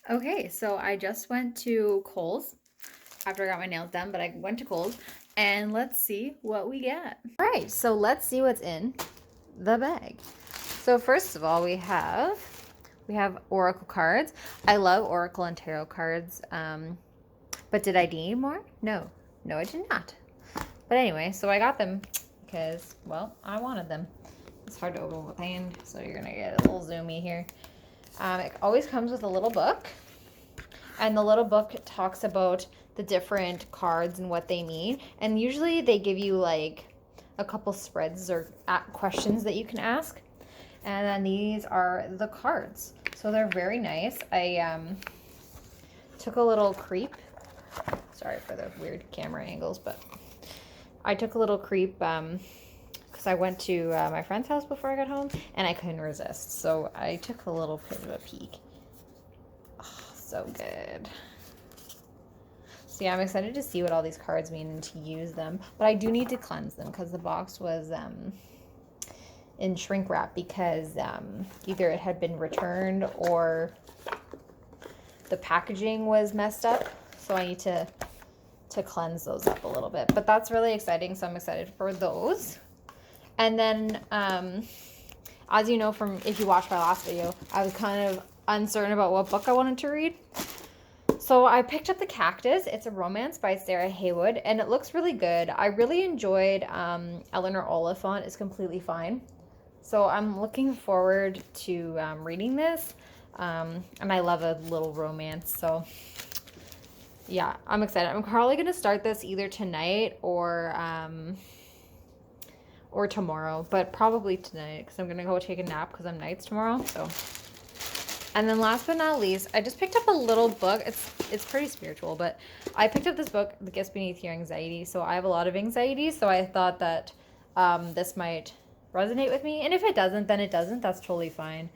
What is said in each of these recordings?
Okay, so I just went to Kohl's after I got my nails done, but I went to Kohl's and let's see what we get. All right, so let's see what's in the bag. So first of all, we have Oracle cards. I love Oracle and Tarot cards. But did I need more? No, I did not. But anyway, so I got them because, well, I wanted them. It's hard to open with hand, so you're gonna get a little zoomy here. It always comes with a little book, and the little book talks about the different cards and what they mean. And usually they give you like a couple spreads or questions that you can ask. And then these are the cards. So they're very nice. I took a little creep. Sorry for the weird camera angles, but I took a little creep because I went to my friend's house before I got home and I couldn't resist. So I took a little bit of a peek. Oh, so good. So yeah, I'm excited to see what all these cards mean and to use them. But I do need to cleanse them because the box was in shrink wrap because either it had been returned or the packaging was messed up. So I need to cleanse those up a little bit. But that's really exciting, so I'm excited for those. And then, as you know from if you watched my last video, I was kind of uncertain about what book I wanted to read. So I picked up the Cactus. It's a romance by Sarah Haywood, and it looks really good. I really enjoyed Eleanor Oliphant is Completely Fine. So I'm looking forward to reading this. And I love a little romance, so yeah, I'm excited. I'm probably gonna start this either tonight or tomorrow, but probably tonight because I'm gonna go take a nap because I'm nights tomorrow. So, and then last but not least, I just picked up a little book. It's pretty spiritual, but I picked up this book, The Gifts Beneath Your Anxiety. So I have a lot of anxiety, so I thought that this might resonate with me. And if it doesn't, then it doesn't. That's totally fine.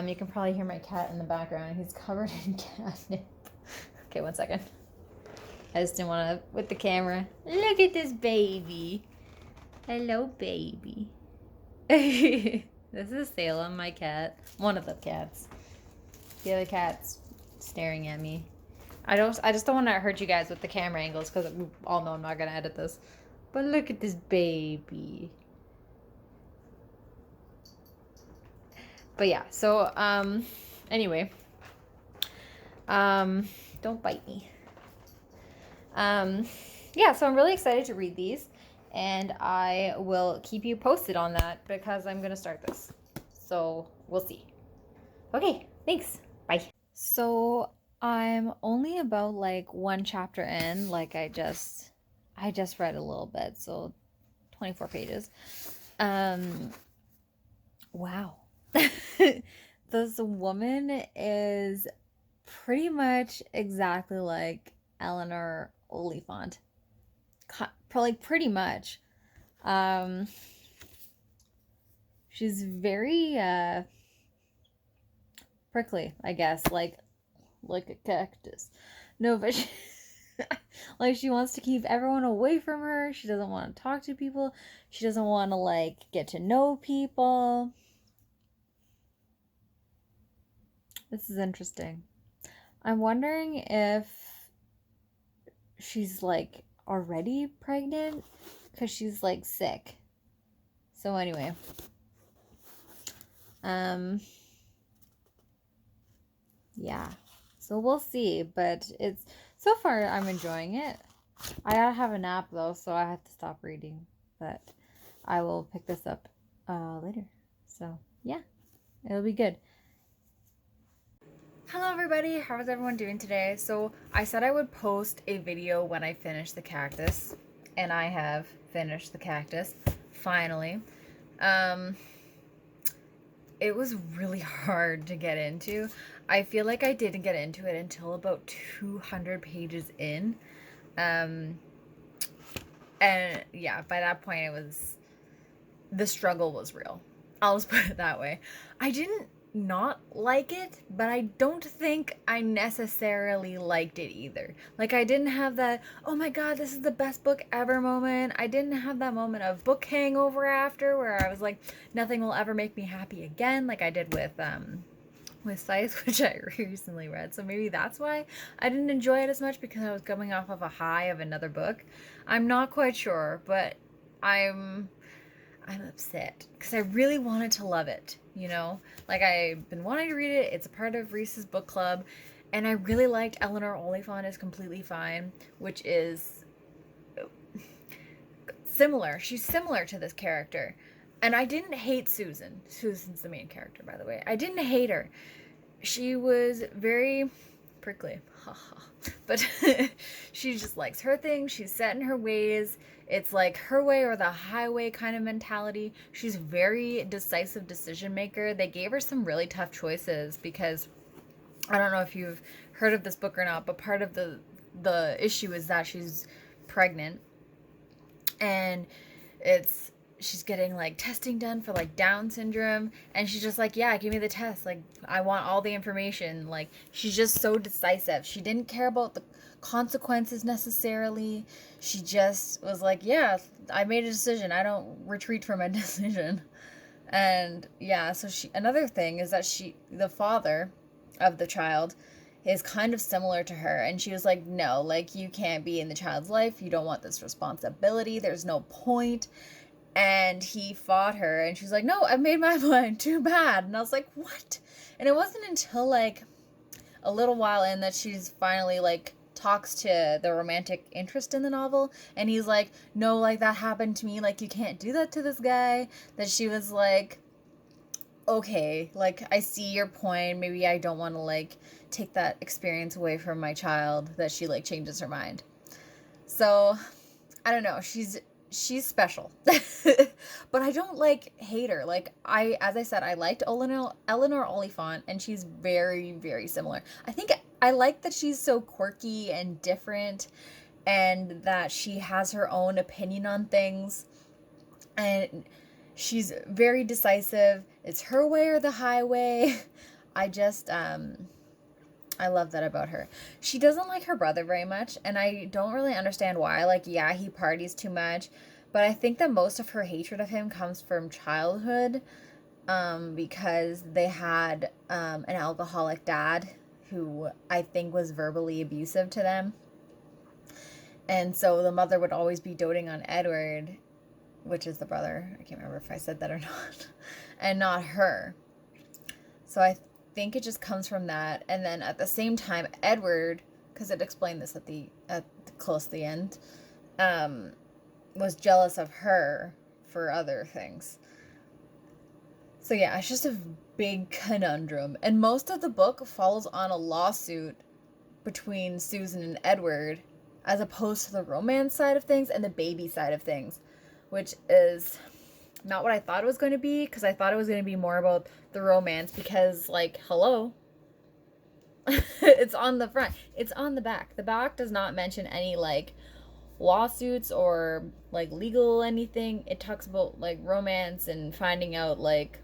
You can probably hear my cat in the background. He's covered in catnip. Okay, one second. I just didn't want to, with the camera. Look at this baby. Hello, baby. This is Salem, my cat. One of the cats. The other cat's staring at me. I just don't want to hurt you guys with the camera angles because we all know I'm not going to edit this. But look at this baby. But yeah, so, anyway. Don't bite me. Yeah, so I'm really excited to read these, and I will keep you posted on that because I'm going to start this. So we'll see. Okay, thanks. Bye. So I'm only about like one chapter in, like I just read a little bit, so 24 pages. Wow. This woman is pretty much exactly like Eleanor Oliphant. Like pretty much. She's very prickly, I guess, like a cactus. No, but she, like she wants to keep everyone away from her. She doesn't want to talk to people. She doesn't want to like get to know people. This is interesting. I'm wondering if she's like already pregnant because she's like sick. So anyway, yeah, so we'll see, but it's so far I'm enjoying it. I gotta have a nap though, so I have to stop reading, but I will pick this up later. So yeah, it'll be good. Hello everybody, how is everyone doing today? So I said I would post a video when I finish the Cactus, and I have finished the Cactus, finally. It was really hard to get into. I feel like I didn't get into it until about 200 pages in. And yeah, by that point the struggle was real. I'll just put it that way. I didn't not like it, but I don't think I necessarily liked it either. Like, I didn't have that, oh my god, this is the best book ever moment. I didn't have that moment of book hangover after where I was like, nothing will ever make me happy again, like I did with with Scythe, which I recently read. So maybe that's why I didn't enjoy it as much, because I was coming off of a high of another book. I'm not quite sure, but I'm upset because I really wanted to love it, you know? Like, I've been wanting to read it. It's a part of Reese's book club, and I really liked Eleanor Oliphant is Completely Fine, which is similar. She's similar to this character. And I didn't hate Susan. Susan's the main character, by the way. I didn't hate her. She was very prickly. But she just likes her thing. She's set in her ways. It's like her way or the highway kind of mentality. She's very decisive decision maker. They gave her some really tough choices because I don't know if you've heard of this book or not, but part of the issue is that she's pregnant, and she's getting like testing done for like Down syndrome, and she's just like, yeah, give me the test, like I want all the information. Like, she's just so decisive. She didn't care about the consequences necessarily. She just was like, yeah, I made a decision, I don't retreat from a decision. And yeah, so another thing is that the father of the child is kind of similar to her, and she was like, no, like, you can't be in the child's life, you don't want this responsibility, there's no point. And he fought her, and she's like, no, I've made my mind, too bad. And I was like, what? And it wasn't until like a little while in that she's finally like talks to the romantic interest in the novel, and he's like, no, like, that happened to me, like, you can't do that to this guy. That she was like, okay, like, I see your point, maybe I don't want to like take that experience away from my child. That she like changes her mind. So I don't know, she's special. But I don't like hate her. Like, as I said, I liked Eleanor Oliphant, and she's very, very similar. I think I like that she's so quirky and different, and that she has her own opinion on things, and she's very decisive. It's her way or the highway. I just I love that about her. She doesn't like her brother very much, and I don't really understand why. Like, yeah, he parties too much, but I think that most of her hatred of him comes from childhood, because they had an alcoholic dad who I think was verbally abusive to them. And so the mother would always be doting on Edward, which is the brother. I can't remember if I said that or not. And not her. So I think it just comes from that. And then at the same time, Edward, because it explained this at close to the end, was jealous of her for other things. So yeah, it's just a big conundrum. And most of the book follows on a lawsuit between Susan and Edward, as opposed to the romance side of things and the baby side of things, which is not what I thought it was going to be, because I thought it was going to be more about the romance, because, like, hello. It's on the front. It's on the back. The back does not mention any, like, lawsuits or, like, legal anything. It talks about, like, romance and finding out, like,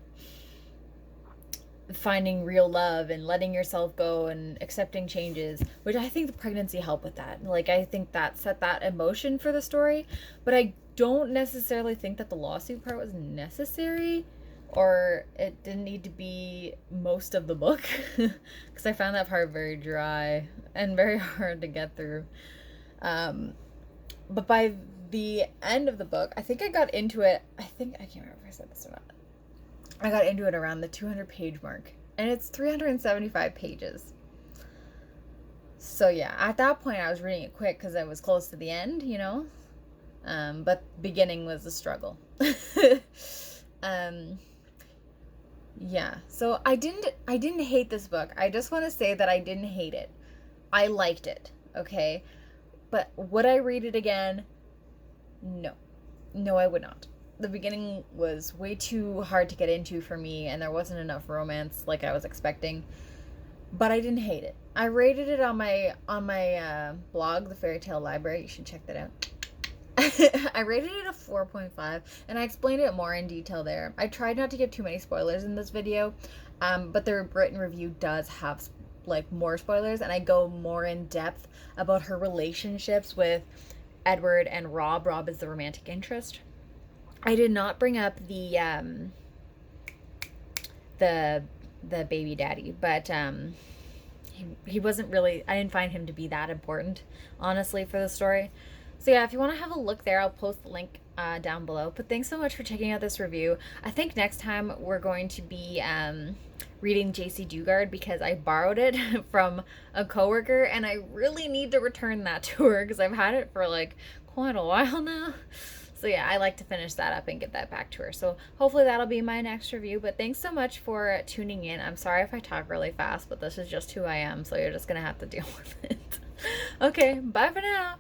finding real love and letting yourself go and accepting changes, which I think the pregnancy helped with that. Like, I think that set that emotion for the story, but I don't necessarily think that the lawsuit part was necessary, or it didn't need to be most of the book, because I found that part very dry and very hard to get through. But by the end of the book, I think I got into it, I can't remember if I said this or not, I got into it around the 200 page mark, and it's 375 pages. So yeah, at that point I was reading it quick because I was close to the end, you know? But beginning was a struggle. Yeah, so I didn't hate this book. I just want to say that I didn't hate it. I liked it, okay? But would I read it again? No. No, I would not. The beginning was way too hard to get into for me, and there wasn't enough romance like I was expecting. But I didn't hate it. I rated it on my blog, the Fairy Tale Library. You should check that out. I rated it a 4.5, and I explained it more in detail there. I tried not to give too many spoilers in this video, but the written review does have like more spoilers, and I go more in depth about her relationships with Edward and Rob. Rob is the romantic interest. I did not bring up the the baby daddy, but he wasn't really, I didn't find him to be that important, honestly, for the story. So yeah, if you want to have a look there, I'll post the link down below. But thanks so much for checking out this review. I think next time we're going to be reading JC Dugard because I borrowed it from a coworker and I really need to return that to her because I've had it for like quite a while now. So yeah, I like to finish that up and get that back to her. So hopefully that'll be my next review. But thanks so much for tuning in. I'm sorry if I talk really fast, but this is just who I am. So you're just going to have to deal with it. Okay, bye for now.